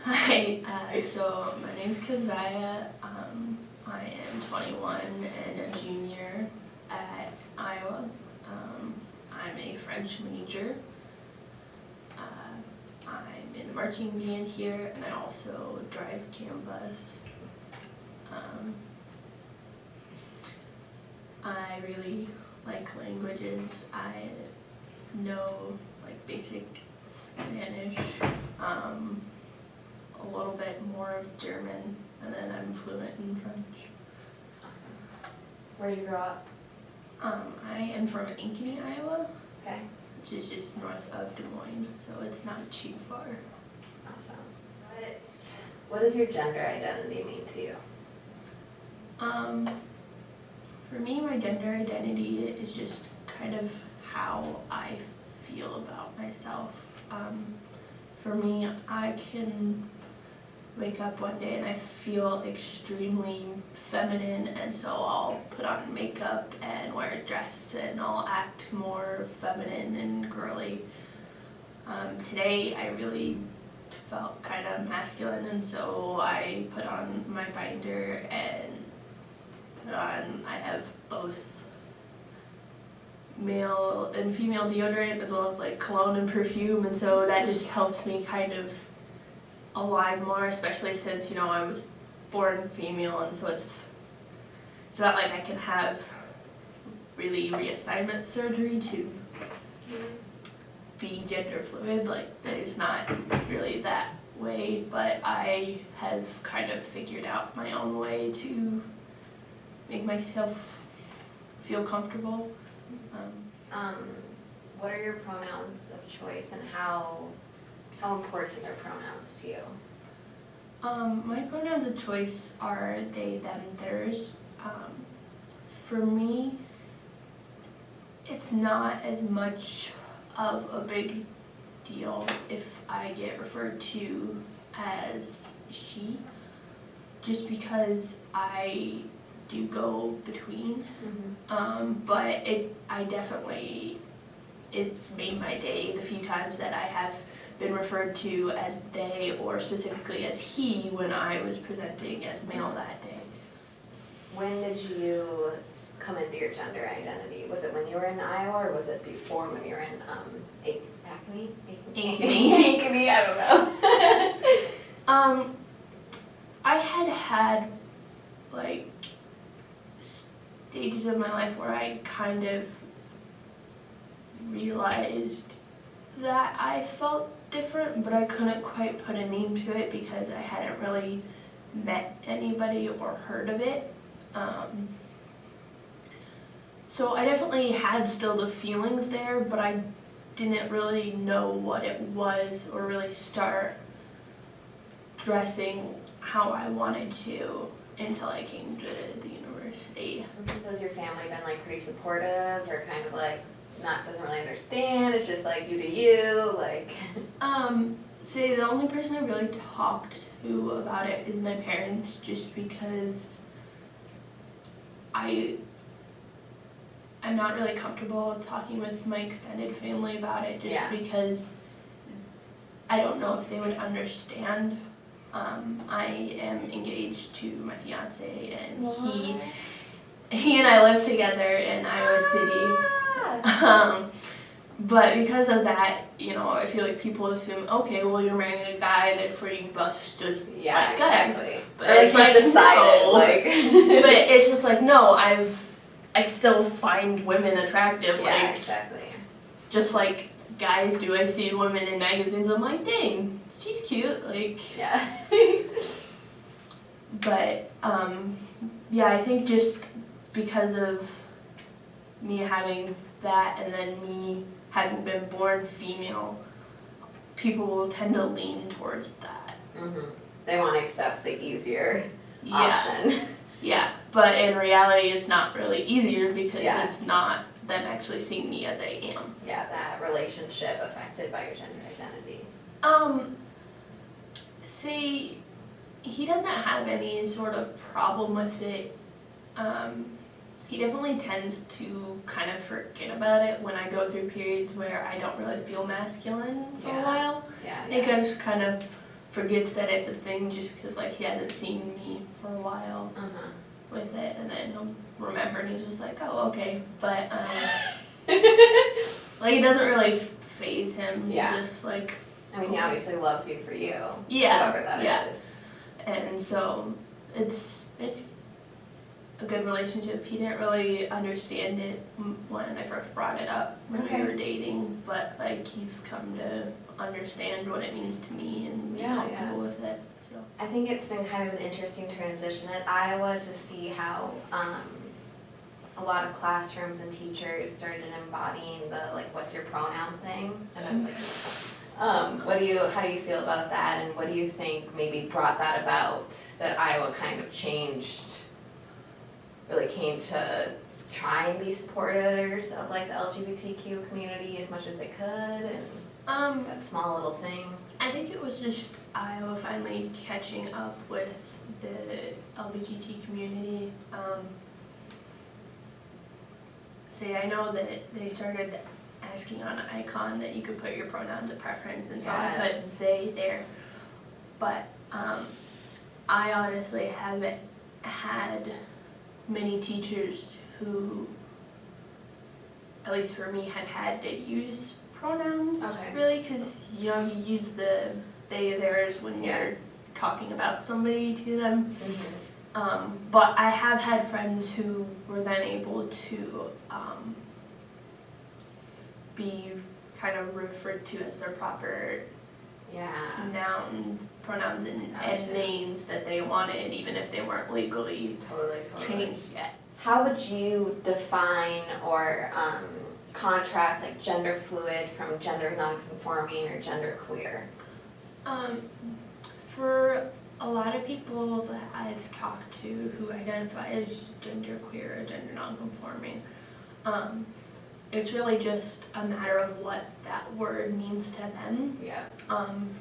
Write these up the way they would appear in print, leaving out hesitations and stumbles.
Hi, so my name's Keziah. I am 21 and a junior at Iowa. I'm a French major. I'm in the marching band here, and I also drive CAM bus. I really like languages. I know like basic Spanish, a little bit more of German, and then I'm fluent in French. Awesome. Where'd you grow up? I am from Ankeny, Iowa, Okay. which is just north of Des Moines, so it's not too far. Awesome. What does your gender identity mean to you? For me, my gender identity is just kind of how I feel about myself. For me, I can wake up one day and I feel extremely feminine, and so I'll put on makeup and wear a dress and I'll act more feminine and girly. Today I really felt kind of masculine, and so I put on my binder and I have both male and female deodorant as well as like cologne and perfume, and so that just helps me kind of align more, especially since, you know, I was born female, and so it's not like I can have really reassignment surgery to be gender fluid. Like, there's not really that way, but I have kind of figured out my own way to make myself feel comfortable. What are your pronouns of choice, and how important are pronouns to you? My pronouns of choice are they, them, theirs. For me, it's not as much of a big deal if I get referred to as she, just because I do go between. But it's made my day the few times that I have been referred to as they or specifically as he when I was presenting as male that day. When did you come into your gender identity? Was it when you were in Iowa, or was it before when you were in Ankeny? Ankeny, I don't know. I had like stages of my life where I kind of realized that I felt different, but I couldn't quite put a name to it because I hadn't really met anybody or heard of it. So I definitely had still the feelings there, but I didn't really know what it was or really start dressing how I wanted to until I came to the university. So has your family been like pretty supportive, or kind of like doesn't really understand, it's just like you do you, like? See, the only person I really talked to about it is my parents, just because I'm not really comfortable talking with my extended family about it, just because I don't know if they would understand. I am engaged to my fiance, and he and I live together in Iowa City. But because of that, you know, I feel like people assume, okay, well, you're marrying a guy, therefore you must just like guys. Exactly. But or like it's like decided, no. like. But it's just like no, I still find women attractive. Yeah, like exactly. just like guys do. I see women in magazines, I'm like, dang, she's cute. Like Yeah. But yeah, I think just because of me having that, and then me having been born female, people will tend to lean towards that. They want to accept the easier option. Yeah, but in reality it's not really easier because it's not them actually seeing me as I am. Yeah, that relationship affected by your gender identity. See, he doesn't have any sort of problem with it. He definitely tends to kind of forget about it when I go through periods where I don't really feel masculine for a while. Yeah. I think I just kind of forgets that it's a thing just because like he hasn't seen me for a while Uh-huh. with it, and then he'll remember and he's just like, oh, okay. But like it doesn't really phase him. He's Yeah. just like, I mean, he obviously loves you for you. Yeah, Whoever that yeah. is. and so it's a good relationship. He didn't really understand it when I first brought it up when Okay. we were dating, but like he's come to understand what it means to me and be Yeah, comfortable with it. So I think it's been kind of an interesting transition at Iowa to see how a lot of classrooms and teachers started embodying the like what's your pronoun thing. And it's like, how do you feel about that, and what do you think maybe brought that about, that Iowa kind of changed, really came to try and be supporters of like the LGBTQ community as much as they could, and that small little thing? I think it was just Iowa finally catching up with the LGBT community. I know that they started asking on an icon that you could put your pronouns of preference, and so I Yes. put they there. But I honestly haven't had many teachers who, at least for me, had to use pronouns, Okay. really, because you use the they theirs when you're talking about somebody to them. But I have had friends who were then able to be kind of referred to as their proper Yeah. nouns, pronouns, and Gotcha. names that they wanted, even if they weren't legally Totally. changed yet. How would you define or contrast like gender fluid from gender nonconforming or gender queer? For a lot of people that I've talked to who identify as genderqueer or gender nonconforming, it's really just a matter of what that word means to them. Yeah.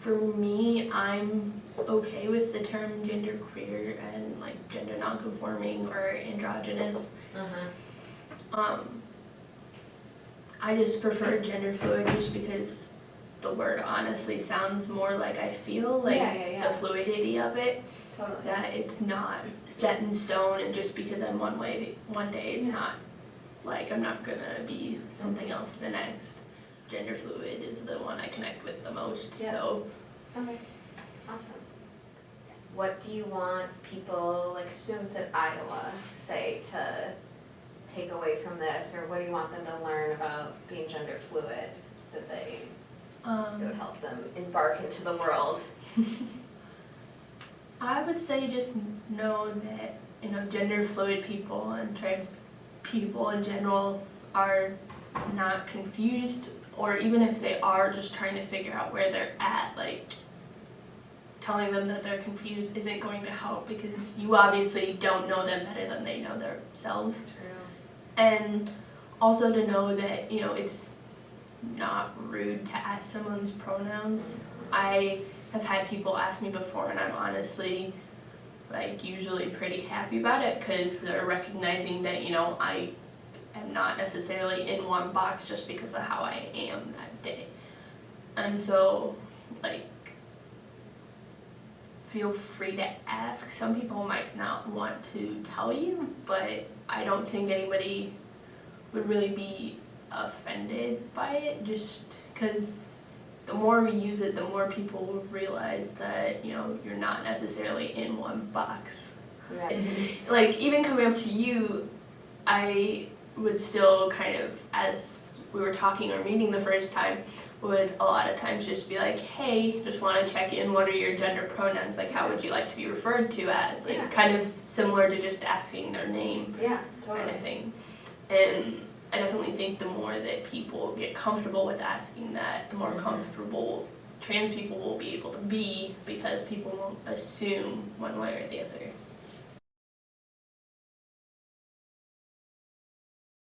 For me, I'm okay with the term genderqueer and like gender nonconforming or androgynous. I just prefer gender fluid just because the word honestly sounds more like I feel, like Yeah. the fluidity of it, Totally. that it's not set in stone, and just because I'm one day it's Yeah. not like I'm not gonna be something else the next. Gender fluid is the one I connect with the most. Yeah. So Okay. Awesome. What do you want people, like students at Iowa, say to take away from this, or what do you want them to learn about being gender fluid so that it would help them embark into the world? I would say just know that, gender fluid people and trans people in general are not confused, or even if they are just trying to figure out where they're at, like telling them that they're confused isn't going to help, because you obviously don't know them better than they know themselves. True. And also to know that, it's not rude to ask someone's pronouns. I have had people ask me before, and I'm honestly usually pretty happy about it, because they're recognizing that, I am not necessarily in one box just because of how I am that day. And so, feel free to ask. Some people might not want to tell you, but I don't think anybody would really be offended by it, just because the more we use it, the more people will realize that, you're not necessarily in one box. Yeah. Even coming up to you, I would still kind of, as we were talking or meeting the first time, would a lot of times just be like, hey, just want to check in, what are your gender pronouns? How would you like to be referred to as? Yeah. Kind of similar to just asking their name. Yeah, Kind totally. of thing. And I definitely think the more that people get comfortable with asking that, the more comfortable trans people will be able to be, because people won't assume one way or the other.